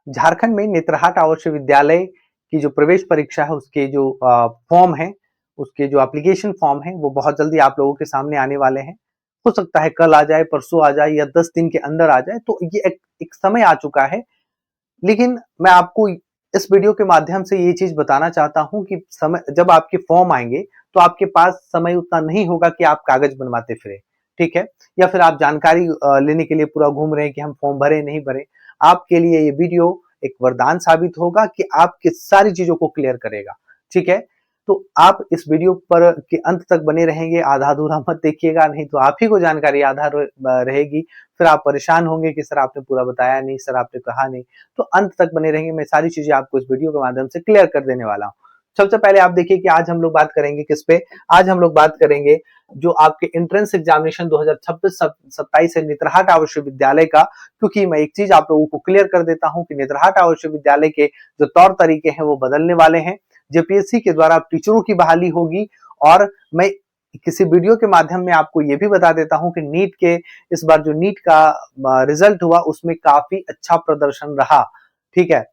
झारखंड में नेतरहाट आदर्श विद्यालय की जो प्रवेश परीक्षा है उसके जो फॉर्म है, उसके जो एप्लीकेशन फॉर्म है वो बहुत जल्दी आप लोगों के सामने आने वाले हैं। हो सकता है कल आ जाए, परसों आ जाए या 10 दिन के अंदर आ जाए, तो ये एक समय आ चुका है। लेकिन मैं आपको इस वीडियो के माध्यम से ये चीज बताना चाहता हूं कि समय जब आपके फॉर्म आएंगे तो आपके पास समय उतना नहीं होगा कि आप कागज बनवाते फिरे, ठीक है, या फिर आप जानकारी लेने के लिए पूरा घूम रहे हैं कि हम फॉर्म भरे नहीं भरे। आपके लिए ये वीडियो एक वरदान साबित होगा कि आपकी सारी चीजों को क्लियर करेगा, ठीक है। तो आप इस वीडियो पर के अंत तक बने रहेंगे, आधा अधूरा मत देखिएगा, नहीं तो आप ही को जानकारी आधा रहेगी, फिर आप परेशान होंगे कि सर आपने पूरा बताया नहीं, सर आपने कहा नहीं। तो अंत तक बने रहेंगे, मैं सारी चीजें आपको इस वीडियो के माध्यम से क्लियर कर देने वाला हूँ। सबसे पहले आप देखिए कि आज हम लोग बात करेंगे किस पे। आज हम लोग बात करेंगे जो आपके एंट्रेंस एग्जामिनेशन 2026-27 है नेतरहाट आदर्श विद्यालय का, क्योंकि मैं एक चीज आप लोगों को क्लियर कर देता हूं कि नेतरहाट आदर्श विद्यालय के जो तौर तरीके हैं वो बदलने वाले हैं। जेपीएससी के द्वारा टीचरों की बहाली होगी, और मैं किसी वीडियो के माध्यम में आपको ये भी बता देता हूं कि नीट के इस बार जो नीट का रिजल्ट हुआ उसमें काफी अच्छा प्रदर्शन रहा, ठीक है,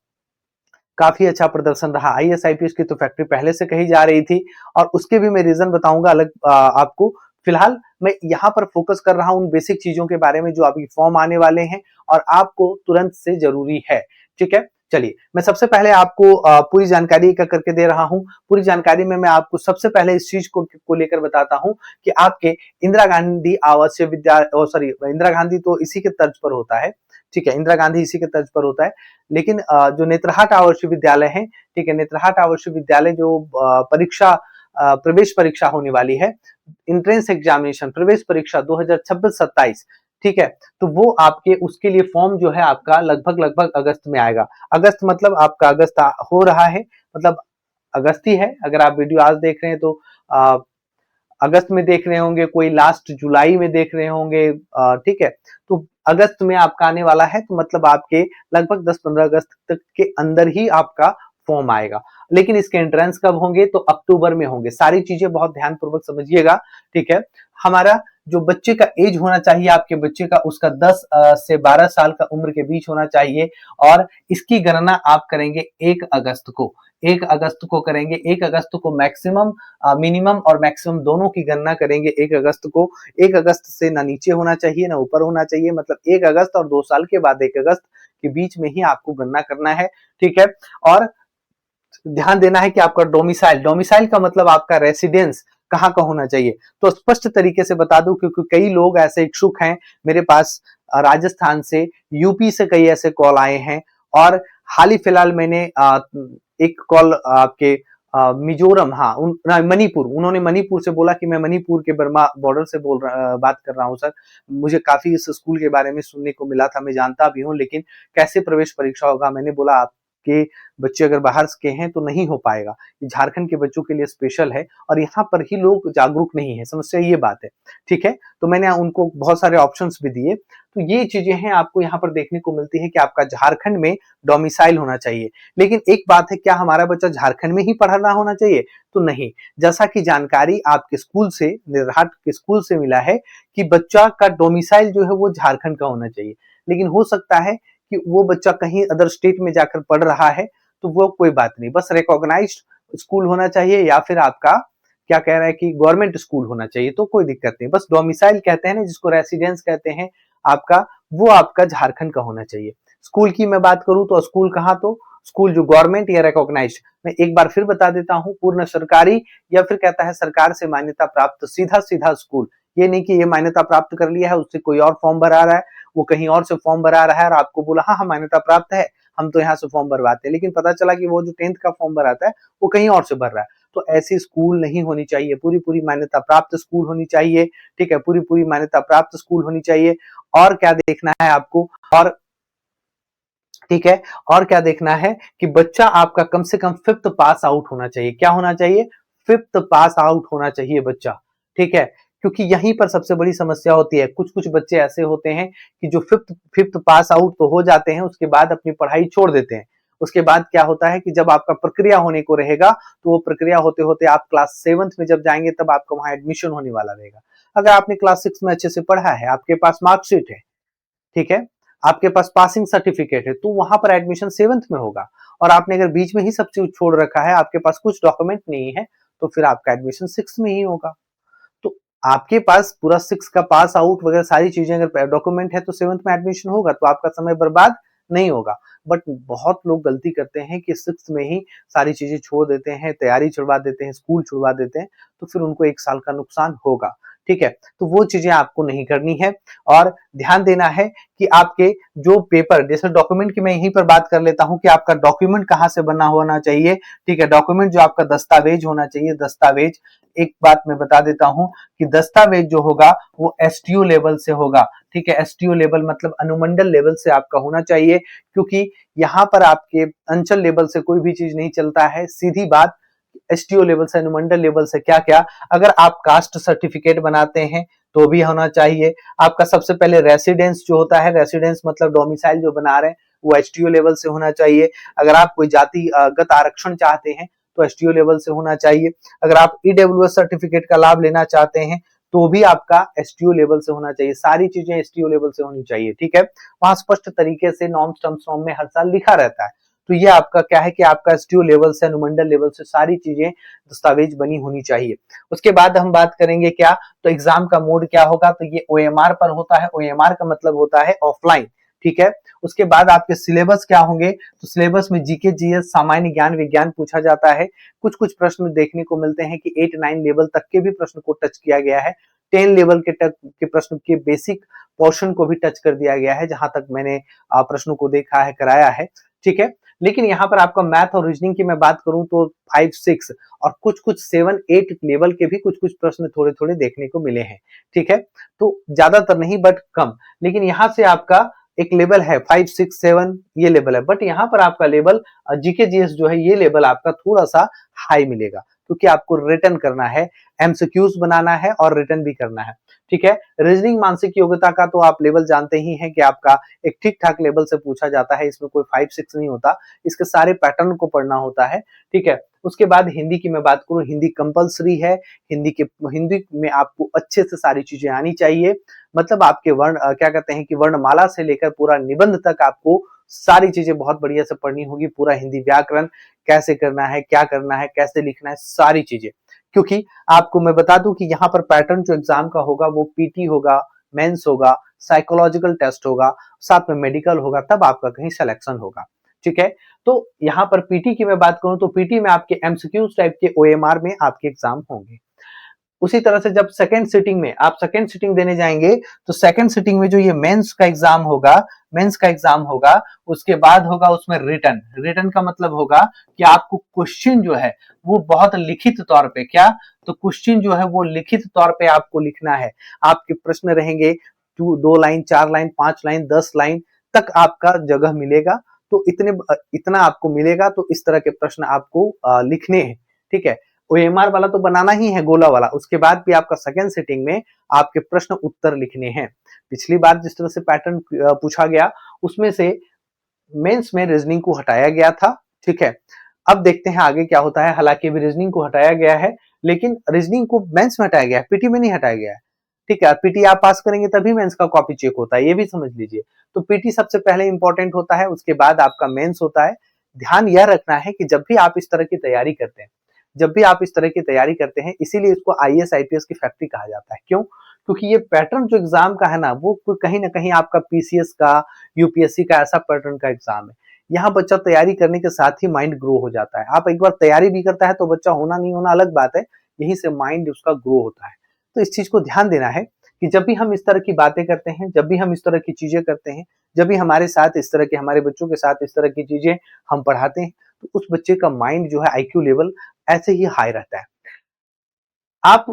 काफी अच्छा प्रदर्शन रहा। आईएएस आईपीएस की तो फैक्ट्री पहले से कही जा रही थी, और उसके भी मैं रीजन बताऊंगा अलग आपको। फिलहाल मैं यहाँ पर फोकस कर रहा हूं उन बेसिक चीजों के बारे में जो अभी फॉर्म आने वाले हैं और आपको तुरंत से जरूरी है, ठीक है। चलिए मैं सबसे पहले आपको पूरी जानकारी का करके दे रहा हूं। पूरी जानकारी में मैं आपको सबसे पहले इस चीज को लेकर बताता हूं कि आपके इंदिरा गांधी आवासीय विद्यालय, सॉरी इंदिरा गांधी तो इसी के तर्ज पर होता है, ठीक है, इंदिरा गांधी इसी के तर्ज पर होता है, लेकिन जो नेतरहाट आदर्श विद्यालय है, ठीक है, नेतरहाट आदर्श विद्यालय जो परीक्षा प्रवेश परीक्षा होने वाली है, एंट्रेंस एग्जामिनेशन प्रवेश परीक्षा 2026-27, ठीक है, तो वो आपके उसके लिए फॉर्म जो है आपका लगभग अगस्त में आएगा। अगस्त मतलब आपका अगस्त हो रहा है, मतलब अगस्त ही है। अगर आप वीडियो आज देख रहे हैं तो अगस्त में देख रहे होंगे, कोई लास्ट जुलाई में देख रहे होंगे, ठीक है, तो अगस्त में आपका आने वाला है, तो मतलब आपके लगभग 10-15 अगस्त तक के अंदर ही आपका फॉर्म आएगा। लेकिन इसके एंट्रेंस कब होंगे, तो अक्टूबर में होंगे। सारी चीजें बहुत ध्यानपूर्वक समझिएगा, ठीक है। हमारा जो बच्चे का एज होना चाहिए, आपके बच्चे का, उसका 10 से 12 साल का उम्र के बीच होना चाहिए, और इसकी गणना आप करेंगे 1 अगस्त को। 1 अगस्त को करेंगे, 1 अगस्त को मैक्सिमम, मिनिमम और मैक्सिमम दोनों की गणना करेंगे 1 अगस्त को। 1 अगस्त से ना नीचे होना चाहिए ना ऊपर होना चाहिए, मतलब 1 अगस्त और 2 साल के बाद 1 अगस्त के बीच में ही आपको गणना करना है, ठीक है। और ध्यान देना है कि आपका डोमिसाइल, डोमिसाइल का मतलब आपका रेसिडेंस कहाँ का होना चाहिए। तो स्पष्ट तरीके से बता दूं, क्योंकि कई लोग ऐसे इच्छुक हैं मेरे पास, राजस्थान से, यूपी से कई ऐसे कॉल आए हैं, और हाल ही फिलहाल मैंने एक कॉल आपके मिजोरम, हाँ मणिपुर, उन्होंने मणिपुर से बोला कि मैं मणिपुर के बर्मा बॉर्डर से बात कर रहा हूँ सर, मुझे काफी इस स्कूल के बारे में सुनने को मिला था, मैं जानता भी हूँ, लेकिन कैसे प्रवेश परीक्षा होगा। मैंने बोला आपके बच्चे अगर बाहर के हैं तो नहीं हो पाएगा, ये झारखंड के बच्चों के लिए स्पेशल है, और यहाँ पर ही लोग जागरूक नहीं है, समस्या ये बात है, ठीक है। तो मैंने उनको बहुत सारे ऑप्शंस भी दिए। तो ये चीजें हैं आपको यहाँ पर देखने को मिलती है कि आपका झारखंड में डोमिसाइल होना चाहिए। लेकिन एक बात है, क्या हमारा बच्चा झारखंड में ही पढ़ना होना चाहिए, तो नहीं। जैसा कि जानकारी आपके स्कूल से, नेतरहाट के स्कूल से मिला है कि बच्चा का डोमिसाइल जो है वो झारखंड का होना चाहिए, लेकिन हो सकता है कि वो बच्चा कहीं अदर स्टेट में जाकर पढ़ रहा है, तो वो कोई बात नहीं, बस रिकॉग्नाइज्ड स्कूल होना चाहिए, या फिर आपका क्या कह रहा है कि गवर्नमेंट स्कूल होना चाहिए, तो कोई दिक्कत नहीं। बस डोमिसाइल कहते हैं ना, जिसको रेसिडेंस कहते हैं आपका, वो आपका झारखंड का होना चाहिए। स्कूल की मैं बात करूं तो स्कूल कहाँ, तो स्कूल जो गवर्नमेंट या रिकॉग्नाइज्ड, मैं एक बार फिर बता देता हूं, पूर्ण सरकारी या फिर कहता है सरकार से मान्यता प्राप्त सीधा सीधा स्कूल। ये नहीं कि ये मान्यता प्राप्त कर लिया है, उससे कोई और फॉर्म भरा रहा है, वो कहीं और से फॉर्म भरा रहा है और आपको बोला हाँ हाँ मान्यता प्राप्त है, हम तो यहाँ से फॉर्म भरवाते हैं, लेकिन पता चला कि वो जो 10th का फॉर्म भराता है वो कहीं और से भर रहा है। तो ऐसी स्कूल नहीं होनी चाहिए, पूरी पूरी मान्यता प्राप्त स्कूल होनी चाहिए, ठीक है, पूरी पूरी मान्यता प्राप्त स्कूल होनी चाहिए। और क्या देखना है आपको, और ठीक है, और क्या देखना है कि बच्चा आपका कम से कम 5th पास आउट होना चाहिए। क्या होना चाहिए, 5th पास आउट होना चाहिए बच्चा, ठीक है, क्योंकि यहीं पर सबसे बड़ी समस्या होती है। कुछ कुछ बच्चे ऐसे होते हैं कि जो फिफ्थ पास आउट तो हो जाते हैं, उसके बाद अपनी पढ़ाई छोड़ देते हैं। उसके बाद क्या होता है कि जब आपका प्रक्रिया होने को रहेगा, तो वो प्रक्रिया होते होते आप क्लास 7th में जब जाएंगे तब आपका वहां एडमिशन होने वाला रहेगा। अगर आपने क्लास 6 में अच्छे से पढ़ा है, आपके पास मार्कशीट है, ठीक है, आपके पास पासिंग सर्टिफिकेट है, तो वहां पर एडमिशन 7th में होगा। और आपने अगर बीच में ही सब चीज छोड़ रखा है, आपके पास कुछ डॉक्यूमेंट नहीं है, तो फिर आपका एडमिशन 6th में ही होगा। तो आपके पास पूरा 6 का पास आउट वगैरह सारी चीजें अगर डॉक्यूमेंट है तो 7th में एडमिशन होगा, तो आपका समय बर्बाद नहीं होगा। बट बहुत लोग गलती करते हैं कि 6th में ही सारी चीजें छोड़ देते हैं, तैयारी छुड़वा देते हैं, स्कूल छुड़वा देते हैं, तो फिर उनको 1 साल का नुकसान होगा। ठीक है, तो वो चीजें आपको नहीं करनी है। और ध्यान देना है कि आपके जो पेपर, जैसे डॉक्यूमेंट की मैं यहीं पर बात कर लेता हूं कि आपका डॉक्यूमेंट कहां से बना होना चाहिए। ठीक है, डॉक्यूमेंट जो आपका दस्तावेज होना चाहिए, दस्तावेज, एक बात मैं बता देता हूं कि दस्तावेज जो होगा वो एसटीओ लेवल से होगा। ठीक है, एसटीओ लेवल मतलब अनुमंडल लेवल से आपका होना चाहिए, क्योंकि यहाँ पर आपके अंचल लेवल से कोई भी चीज नहीं चलता है। सीधी बात, एसटीओ लेवल से, अनुमंडल लेवल से क्या क्या, अगर आप कास्ट सर्टिफिकेट बनाते हैं तो भी होना चाहिए। आपका सबसे पहले रेसिडेंस जो होता है, रेसिडेंस मतलब डोमिसाइल जो बना रहे हैं, वो एसटीओ लेवल से होना चाहिए। अगर आप कोई जातिगत आरक्षण चाहते हैं तो एसटीओ लेवल से होना चाहिए। अगर आप ईडब्ल्यूएस सर्टिफिकेट का लाभ लेना चाहते हैं तो भी आपका एसटीओ लेवल से होना चाहिए। सारी चीजें एसटीओ लेवल से होनी चाहिए। ठीक है, वहां स्पष्ट तरीके से नॉर्म्स टर्म्स नॉर्म में हर साल लिखा रहता है। तो ये आपका क्या है कि आपका एसटीओ लेवल से, अनुमंडल लेवल से सारी चीजें दस्तावेज बनी होनी चाहिए। उसके बाद हम बात करेंगे क्या, तो एग्जाम का मोड क्या होगा, तो ये ओएमआर पर होता है। ओएमआर का मतलब होता है ऑफलाइन। ठीक है, उसके बाद आपके सिलेबस क्या होंगे, तो सिलेबस में जीके, जीएस, सामान्य ज्ञान, विज्ञान पूछा जाता है। कुछ कुछ प्रश्न देखने को मिलते हैं कि 8-9 लेवल तक के भी प्रश्न को टच किया गया है। 10 लेवल के प्रश्न के बेसिक पोर्शन को भी टच कर दिया गया है, जहां तक मैंने प्रश्नों को देखा है, कराया है। ठीक है, लेकिन यहाँ पर आपका मैथ और रीजनिंग की मैं बात करूं तो 5-6 और कुछ कुछ 7-8 लेवल के भी कुछ कुछ प्रश्न थोड़े थोड़े देखने को मिले हैं। ठीक है, तो ज्यादातर नहीं बट कम। लेकिन यहाँ से आपका एक लेवल है 5-6-7, ये लेवल है, बट यहाँ पर आपका लेवल जीके जीएस जो है, ये लेवल आपका थोड़ा सा हाई मिलेगा, क्योंकि आपको रिटर्न करना है, एमसीक्यूज बनाना है और रिटर्न भी करना है। ठीक है, रीजनिंग मानसिक योग्यता का तो आप लेवल जानते ही हैं कि आपका एक ठीक ठाक लेवल से पूछा जाता है, इसमें कोई 5-6 नहीं होता, इसके सारे पैटर्न को पढ़ना होता है। ठीक है, उसके बाद हिंदी की मैं बात करूं, हिंदी कंपलसरी है। हिंदी में आपको अच्छे से सारी चीजें आनी चाहिए, मतलब आपके वर्ण क्या कहते हैं कि वर्णमाला से लेकर पूरा निबंध तक आपको सारी चीजें बहुत बढ़िया से पढ़नी होगी। पूरा हिंदी व्याकरण कैसे करना है, क्या करना है, कैसे लिखना है, सारी चीजें। क्योंकि आपको मैं बता दूं कि यहाँ पर पैटर्न जो एग्जाम का होगा वो पीटी होगा, मेंस होगा, साइकोलॉजिकल टेस्ट होगा, साथ में मेडिकल होगा, तब आपका कहीं सिलेक्शन होगा। ठीक है, तो यहाँ पर पीटी की मैं बात करूं तो पीटी में आपके एमसीक्यूज टाइप के ओएमआर में आपके एग्जाम होंगे। उसी तरह से जब सेकंड सिटिंग में आप सेकंड सिटिंग देने जाएंगे, तो सेकंड सिटिंग में जो ये मेंस का एग्जाम होगा, मेंस का एग्जाम होगा, उसके बाद होगा उसमें रिटर्न। रिटर्न का मतलब होगा कि आपको क्वेश्चन जो है वो बहुत लिखित तौर पे, क्या, तो क्वेश्चन जो है वो लिखित तौर पे आपको लिखना है। आपके प्रश्न रहेंगे 2 लाइन, 4 लाइन, 5 लाइन, 10 लाइन तक आपका जगह मिलेगा। तो इतना आपको मिलेगा, तो इस तरह के प्रश्न आपको लिखने हैं। ठीक है, ओएमआर वाला तो बनाना ही है, गोला वाला। उसके बाद भी आपका सेकंड सिटिंग में आपके प्रश्न उत्तर लिखने हैं। पिछली बार जिस तरह से पैटर्न पूछा गया, उसमें से मेंस में रीजनिंग को हटाया गया था। ठीक है, अब देखते हैं आगे क्या होता है। हालांकि अभी रीजनिंग को हटाया गया है, लेकिन रीजनिंग को मेंस में हटाया गया है, पीटी में नहीं हटाया गया है। ठीक है, पीटी आप पास करेंगे तभी मेंस का कॉपी चेक होता है, ये भी समझ लीजिए। तो पीटी सबसे पहले इंपॉर्टेंट होता है, उसके बाद आपका मेंस होता है। ध्यान यह रखना है कि जब भी आप इस तरह की तैयारी करते हैं, जब भी आप इस तरह की तैयारी करते हैं, इसीलिए इसको आईएएस आईपीएस की फैक्ट्री कहा जाता है। क्यों? क्योंकि ये पैटर्न जो एग्जाम का है ना, वो कहीं ना कहीं आपका पीसीएस का, यूपीएससी का ऐसा पैटर्न का एग्जाम है। यहाँ बच्चा तैयारी करने के साथ ही माइंड ग्रो हो जाता है। आप एक बार तैयारी भी करता है तो बच्चा होना नहीं होना अलग बात है, यहीं से माइंड उसका ग्रो होता है। तो इस चीज को ध्यान देना है कि जब भी हम इस तरह की बातें करते हैं, जब भी हम इस तरह की चीजें करते हैं, जब भी हमारे साथ इस तरह के, हमारे बच्चों के साथ इस तरह की चीजें हम पढ़ाते हैं, तो उस बच्चे का माइंड जो है, आईक्यू लेवल ऐसे ही हाई रहता है। आप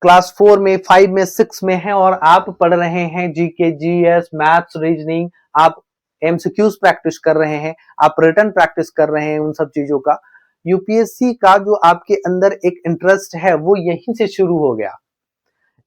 क्लास 4 में, 5 में, 6 में हैं और आप पढ़ रहे हैं जीके, जीएस, मैथ्स, रीजनिंग, आप एमसीक्यूज प्रैक्टिस कर रहे हैं, आप रिटन प्रैक्टिस कर रहे हैं, उन सब चीजों का यूपीएससी का जो आपके अंदर एक इंटरेस्ट है वो यहीं से शुरू हो गया।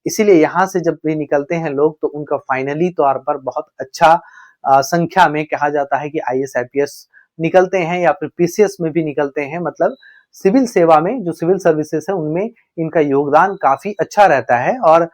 इसीलिए यहां से जब भी निकलते हैं लोग, तो उनका फाइनली तौर पर बहुत अच्छा संख्या में कहा जाता है कि आईएएस आईपीएस निकलते हैं, या फिर पीसीएस में भी निकलते हैं। मतलब सिविल सेवा में, जो सिविल सर्विसेज है, उनमें इनका योगदान काफी अच्छा रहता है। और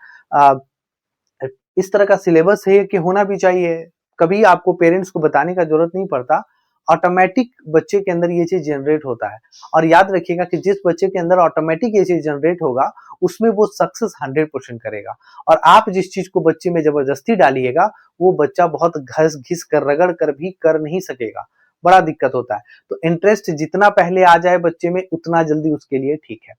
इस तरह का सिलेबस है कि होना भी चाहिए। कभी आपको पेरेंट्स को बताने का जरूरत नहीं पड़ता, ऑटोमेटिक बच्चे के अंदर ये चीज जनरेट होता है। और याद रखिएगा कि जिस बच्चे के अंदर ऑटोमेटिक ये चीज जनरेट होगा उसमें वो सक्सेस 100% करेगा। और आप जिस चीज को बच्चे में जबरदस्ती डालिएगा वो बच्चा बहुत घस घिस कर रगड़ कर भी कर नहीं सकेगा, बड़ा दिक्कत होता है। तो इंटरेस्ट जितना पहले आ जाए बच्चे में उतना जल्दी उसके लिए ठीक है।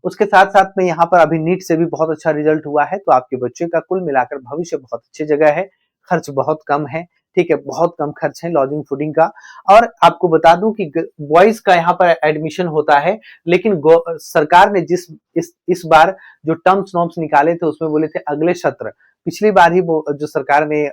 उसके साथ साथ में यहाँ पर अभी नीट से भी बहुत अच्छा रिजल्ट हुआ है, तो आपके बच्चे का कुल मिलाकर भविष्य बहुत अच्छी जगह है, खर्च बहुत कम है, ठीक है, बहुत कम खर्च है लॉजिंग फूडिंग का। और आपको बता दूं कि बॉयज का यहाँ पर एडमिशन होता है, लेकिन सरकार ने इस बार जो टर्म्स नॉर्म्स निकाले थे उसमें बोले थे अगले सत्र, पिछली बार ही वो जो सरकार ने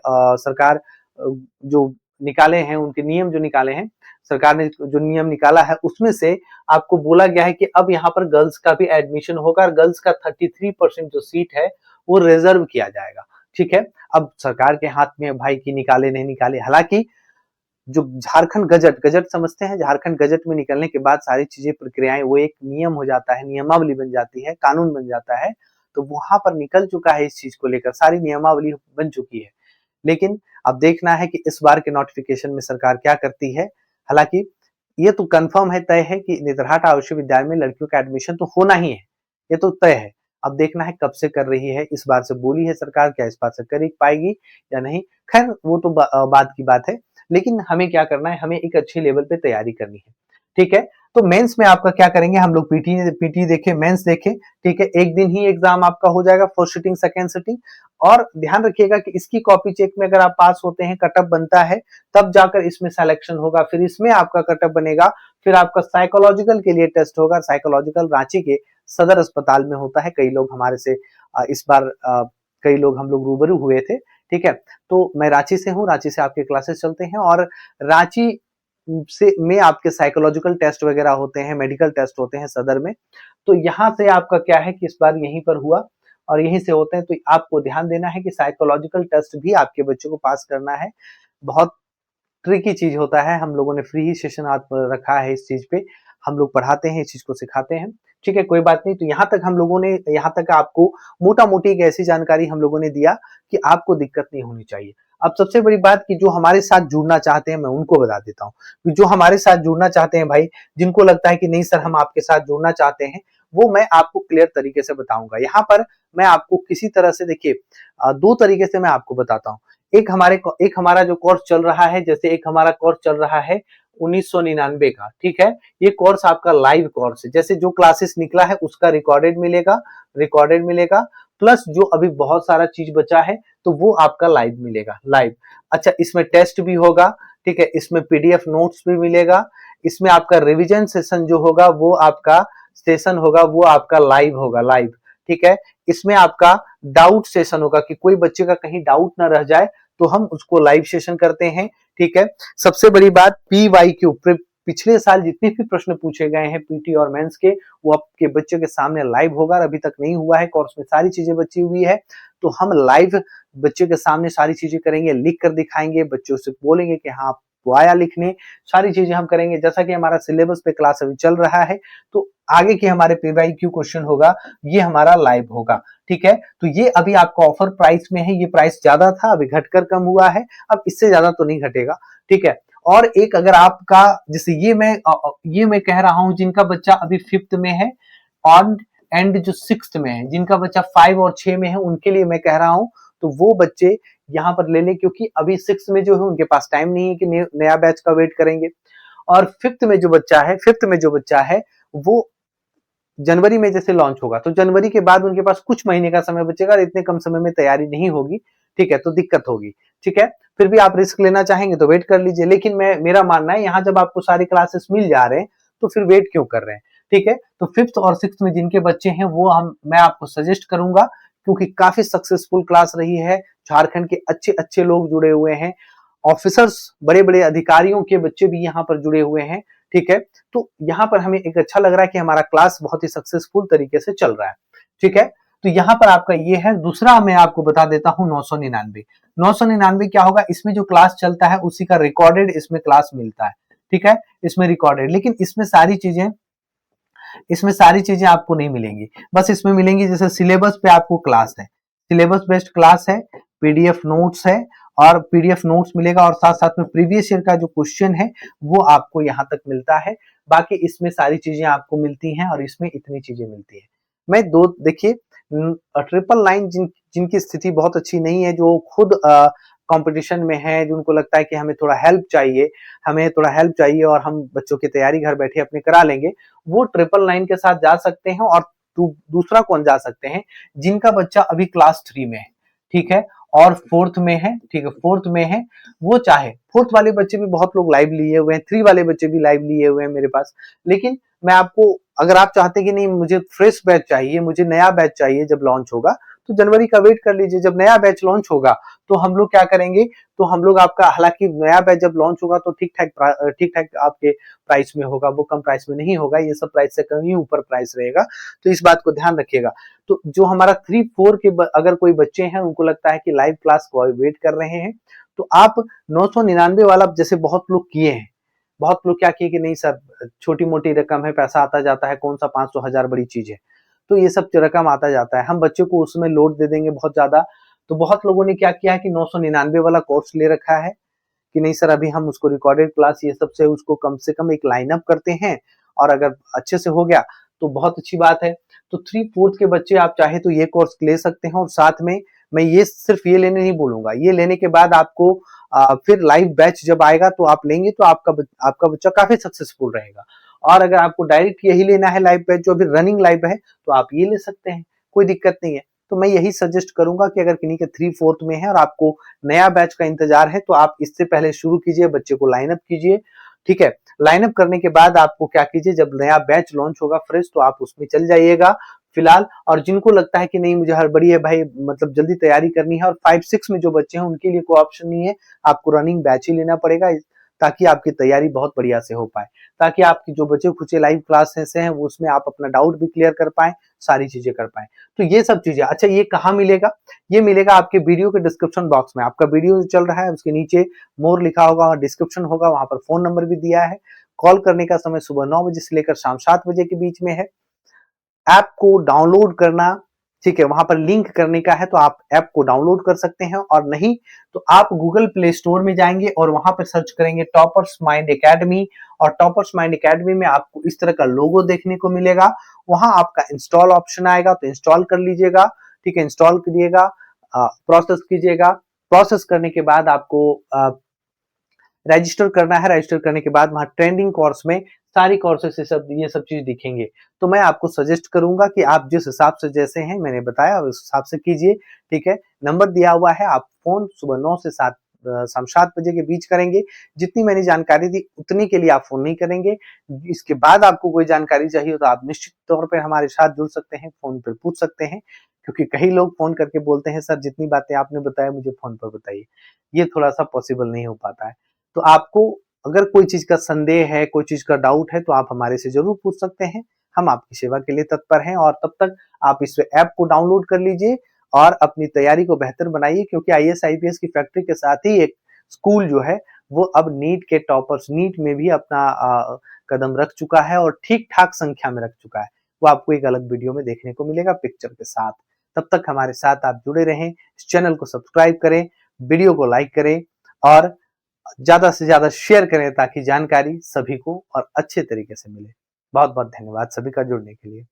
जो निकाले हैं उनके नियम जो निकाले हैं, सरकार ने जो नियम निकाला है उसमें से आपको बोला गया है कि अब यहाँ पर गर्ल्स का भी एडमिशन होगा और गर्ल्स का 33% जो सीट है वो रिजर्व किया जाएगा, ठीक है। अब सरकार के हाथ में भाई की निकाले नहीं निकाले, हालांकि जो झारखंड गजट समझते हैं, झारखंड गजट में निकलने के बाद सारी चीजें प्रक्रियाएं वो एक नियम हो जाता है, नियमावली बन जाती है, कानून बन जाता है, तो वहां पर निकल चुका है, इस चीज को लेकर सारी नियमावली बन चुकी है। लेकिन अब देखना है कि इस बार के नोटिफिकेशन में सरकार क्या करती है। हालांकि ये तो कंफर्म है, तय है कि नेतरहाट आवासीय विद्यालय में लड़कियों का एडमिशन तो होना ही है, ये तो तय है। अब देखना है कब से कर रही है, इस बार से बोली है सरकार, क्या इस बार से कर पाएगी या नहीं, खैर वो तो बात की बात है। लेकिन हमें क्या करना है, हमें एक अच्छे लेवल पे तैयारी करनी है, ठीक है। तो मेंस में आपका क्या करेंगे, हम लोग पीटी देखें, मेंस देखें, ठीक है। एक दिन ही एग्जाम आपका हो जाएगा, फर्स्ट सिटिंग सेकेंड सिटिंग। और ध्यान रखिएगा कि इसकी कॉपी चेक में अगर आप पास होते हैं, कटअप बनता है, तब जाकर इसमें सिलेक्शन होगा, फिर इसमें आपका कटअप बनेगा, फिर आपका साइकोलॉजिकल के लिए टेस्ट होगा। साइकोलॉजिकल रांची के सदर अस्पताल में होता है, कई लोग हमारे से इस बार कई लोग हम लोग रूबरू हुए थे, ठीक है। तो मैं रांची से हूँ, रांची से आपके क्लासेस चलते हैं और रांची से में आपके साइकोलॉजिकल टेस्ट वगैरह होते हैं, मेडिकल टेस्ट होते हैं सदर में। तो यहाँ से आपका क्या है कि इस बार यहीं पर हुआ और यहीं से होते हैं, तो आपको ध्यान देना है कि साइकोलॉजिकल टेस्ट भी आपके बच्चों को पास करना है। बहुत ट्रिकी चीज होता है, हम लोगों ने फ्री ही सेशन आज रखा है इस चीज पे, हम लोग पढ़ाते हैं, इस चीज को सिखाते हैं, ठीक है, कोई बात नहीं। तो यहाँ तक हम लोगों ने, यहाँ तक आपको मोटा मोटी एक ऐसी जानकारी हम लोगों ने दिया कि आपको दिक्कत नहीं होनी चाहिए। अब सबसे बड़ी बात कि जो हमारे साथ जुड़ना चाहते हैं, मैं उनको बता देता हूँ, जो हमारे साथ जुड़ना चाहते हैं भाई, जिनको लगता है कि नहीं सर हम आपके साथ जुड़ना चाहते हैं, वो मैं आपको क्लियर तरीके से बताऊंगा। यहाँ पर मैं आपको किसी तरह से, देखिए दो तरीके से मैं आपको बताता हूँ। एक हमारा जो कोर्स चल रहा है, जैसे एक हमारा कोर्स चल रहा है 1999 का, ठीक है। ये कोर्स आपका लाइव कोर्स है, जैसे जो क्लासेस निकला है उसका रिकॉर्डेड मिलेगा, प्लस जो अभी बहुत सारा चीज बचा है तो वो आपका लाइव मिलेगा, लाइव। अच्छा, इसमें टेस्ट भी होगा, ठीक है, इसमें पीडीएफ नोट्स भी मिलेगा, इसमें आपका रिवीजन सेशन जो होगा वो आपका सेशन होगा, वो आपका लाइव होगा, लाइव, ठीक है। इसमें आपका डाउट सेशन होगा कि कोई बच्चे का कहीं डाउट ना रह जाए, तो हम उसको लाइव सेशन करते हैं, ठीक है। सबसे बड़ी बात, PYQ, पिछले साल जितने भी प्रश्न पूछे गए हैं पीटी और मेंस के, वो आपके बच्चों के सामने लाइव होगा। अभी तक नहीं हुआ है, कोर्स में सारी चीजें बची हुई है, तो हम लाइव बच्चों के सामने सारी चीजें करेंगे, लिख कर दिखाएंगे, बच्चों से बोलेंगे कि हाँ वो आया लिखने, सारी चीजें हम करेंगे। जैसा कि हमारा सिलेबस पे क्लास अभी चल रहा है, तो आगे के हमारे PYQ क्वेश्चन होगा, ये हमारा लाइव होगा, ठीक है। तो ये अभी आपका ऑफर प्राइस में है, ये प्राइस ज्यादा था, अभी घटकर कम हुआ है, अब इससे ज्यादा तो नहीं घटेगा, ठीक है। और एक अगर आपका, जैसे ये मैं कह रहा हूं, जिनका बच्चा अभी 5th में है और एंड जो 6th में है, जिनका बच्चा 5 और 6 में है, उनके लिए मैं कह रहा हूं, तो वो बच्चे यहाँ पर ले लें, क्योंकि अभी 6th में जो है उनके पास टाइम नहीं है कि नया बैच का वेट करेंगे। और 5th में जो बच्चा है वो जनवरी में जैसे लॉन्च होगा, तो जनवरी के बाद उनके पास कुछ महीने का समय बचेगा और इतने कम समय में तैयारी नहीं होगी, ठीक है, तो दिक्कत होगी, ठीक है। फिर भी आप रिस्क लेना चाहेंगे तो वेट कर लीजिए, लेकिन मेरा मानना है यहाँ जब आपको सारे क्लासेस मिल जा रहे हैं तो फिर वेट क्यों कर रहे हैं, ठीक है। तो 5th और 6th में जिनके बच्चे हैं वो मैं आपको सजेस्ट करूंगा, क्योंकि काफी सक्सेसफुल क्लास रही है, झारखंड के अच्छे अच्छे लोग जुड़े हुए हैं, ऑफिसर्स, बड़े बड़े अधिकारियों के बच्चे भी यहाँ पर जुड़े हुए हैं, ठीक है। तो यहाँ पर हमें एक अच्छा लग रहा है कि हमारा क्लास बहुत ही सक्सेसफुल तरीके से चल रहा है, ठीक है। तो यहाँ पर आपका ये है। दूसरा मैं आपको बता देता हूँ 999 क्या होगा, इसमें जो क्लास चलता है उसी का रिकॉर्डेड इसमें क्लास मिलता है, ठीक है, इसमें रिकॉर्डेड। लेकिन इसमें सारी चीजें आपको नहीं मिलेंगी, बस इसमें मिलेंगी जैसे सिलेबस पे आपको क्लास है, सिलेबस बेस्ड क्लास है, पीडीएफ नोट्स है, और पीडीएफ नोट्स मिलेगा और साथ साथ में प्रीवियस ईयर का जो क्वेश्चन है वो आपको यहाँ तक मिलता है। बाकी इसमें सारी चीजें आपको मिलती हैं और इसमें इतनी चीजें मिलती है। मैं दो देखिए, 999 जिनकी स्थिति बहुत अच्छी नहीं है, जो खुद कंपटीशन में है, जिनको लगता है कि हमें थोड़ा हेल्प चाहिए और हम बच्चों की तैयारी घर बैठे अपने करा लेंगे, वो 999 के साथ जा सकते हैं। और दूसरा कौन जा सकते हैं, जिनका बच्चा अभी क्लास 3 में है, ठीक है, और फोर्थ में है, ठीक है, फोर्थ में है, वो चाहे फोर्थ वाले बच्चे भी बहुत लोग लाइव लिए हुए हैं, 3 वाले बच्चे भी लाइव लिए हुए हैं मेरे पास। लेकिन मैं आपको, अगर आप चाहते कि नहीं मुझे फ्रेश बैच चाहिए, मुझे नया बैच चाहिए जब लॉन्च होगा, तो जनवरी का वेट कर लीजिए। जब नया बैच लॉन्च होगा तो हम लोग क्या करेंगे, तो हम लोग आपका, हालांकि नया बैच जब लॉन्च होगा तो ठीक ठाक आपके प्राइस में होगा, वो कम प्राइस में नहीं होगा, ये सब प्राइस से कहीं ऊपर प्राइस रहेगा, तो इस बात को ध्यान रखिएगा। तो जो हमारा 3-4 के अगर कोई बच्चे हैं, उनको लगता है कि लाइव क्लास को वेट कर रहे हैं, तो आप 999 वाला जैसे बहुत लोग किए हैं, बहुत लोग क्या किए कि नहीं सर छोटी मोटी रकम है, पैसा आता जाता है, कौन सा 500 1000 बड़ी चीज है, तो ये सब रकम आता जाता है, हम बच्चे को उसमें लोड दे देंगे बहुत ज्यादा। तो बहुत लोगों ने क्या किया है कि 999 वाला कोर्स ले रखा है कि नहीं सर अभी हम उसको रिकॉर्डेड क्लास ये सब से उसको कम से कम एक लाइनअप करते हैं, और अगर अच्छे से हो गया तो बहुत अच्छी बात है। तो 3/4 के बच्चे आप चाहे तो ये कोर्स ले सकते हैं। और साथ में मैं ये सिर्फ ये लेने नहीं बोलूंगा, ये लेने के बाद आपको फिर लाइव बैच जब आएगा तो आप लेंगे तो आपका बच्चा काफी सक्सेसफुल रहेगा। और अगर आपको डायरेक्ट यही लेना है लाइव बैच जो अभी रनिंग लाइव है, तो आप ये ले सकते हैं, कोई दिक्कत नहीं है। तो मैं यही सजेस्ट करूंगा कि अगर किन्हीं के 3/4 में है और आपको नया बैच का इंतजार है, तो आप इससे पहले शुरू कीजिए, बच्चे को लाइन अप कीजिए, ठीक है। लाइन अप करने के बाद आपको क्या कीजिए, जब नया बैच लॉन्च होगा फ्रेश, तो आप उसमें चल जाइएगा फिलहाल। और जिनको लगता है कि नहीं मुझे हड़बड़ी है भाई, मतलब जल्दी तैयारी करनी है, और 5-6 में जो बच्चे हैं उनके लिए कोई ऑप्शन नहीं है, आपको रनिंग बैच ही लेना पड़ेगा, ताकि आपकी तैयारी बहुत बढ़िया से हो पाए, ताकि आपकी जो बचे खुचे लाइव क्लासेस हैं वो उसमें आप अपना डाउट भी क्लियर कर पाए, सारी चीजें कर पाए। तो ये सब चीजें, अच्छा ये कहाँ मिलेगा, ये मिलेगा आपके वीडियो के डिस्क्रिप्शन बॉक्स में। आपका वीडियो जो चल रहा है उसके नीचे मोर लिखा होगा और डिस्क्रिप्शन होगा, वहां पर फोन नंबर भी दिया है। कॉल करने का समय सुबह 9 बजे से लेकर शाम 7 बजे के बीच में है। ऐप को डाउनलोड करना, ठीक है, वहां पर लिंक करने का है, तो आप ऐप को डाउनलोड कर सकते हैं, और नहीं तो आप गूगल प्ले स्टोर में जाएंगे और वहां पर सर्च करेंगे टॉपर्स माइंड एकेडमी, और टॉपर्स माइंड एकेडमी में आपको इस तरह का लोगो देखने को मिलेगा। वहां आपका इंस्टॉल ऑप्शन आएगा, तो इंस्टॉल कर लीजिएगा, ठीक है, इंस्टॉल करिएगा, प्रोसेस कीजिएगा। प्रोसेस करने के बाद आपको रजिस्टर करना है। रजिस्टर करने के बाद वहां ट्रेंडिंग कोर्स में सारी कोर्सेस ये सब चीज दिखेंगे। तो मैं आपको सजेस्ट करूंगा कि आप जिस हिसाब से जैसे हैं मैंने बताया उस हिसाब से कीजिए, ठीक है। नंबर दिया हुआ है, आप फोन सुबह 9 से शाम 7 बजे के बीच करेंगे। जितनी मैंने जानकारी दी उतनी के लिए आप फोन नहीं करेंगे। इसके बाद आपको कोई जानकारी चाहिए तो आप निश्चित तौर पर हमारे साथ जुड़ सकते हैं, फोन पर पूछ सकते हैं, क्योंकि कई लोग फोन करके बोलते हैं सर जितनी बातें आपने बताया मुझे फोन पर बताइए, ये थोड़ा सा पॉसिबल नहीं हो पाता है। तो आपको अगर कोई चीज का संदेह है, कोई चीज का डाउट है, तो आप हमारे से जरूर पूछ सकते हैं, हम आपकी सेवा के लिए तत्पर हैं। और तब तक आप इस ऐप को डाउनलोड कर लीजिए और अपनी तैयारी को बेहतर बनाइए, क्योंकि आईएएस आईपीएस की फैक्ट्री के साथ ही एक स्कूल जो है वो अब नीट के टॉपर्स, नीट में भी अपना कदम रख चुका है और ठीक ठाक संख्या में रख चुका है। वो आपको एक अलग वीडियो में देखने को मिलेगा पिक्चर के साथ। तब तक हमारे साथ आप जुड़े रहें, इस चैनल को सब्सक्राइब करें, वीडियो को लाइक करें और ज्यादा से ज्यादा शेयर करें, ताकि जानकारी सभी को और अच्छे तरीके से मिले। बहुत बहुत धन्यवाद सभी का जुड़ने के लिए।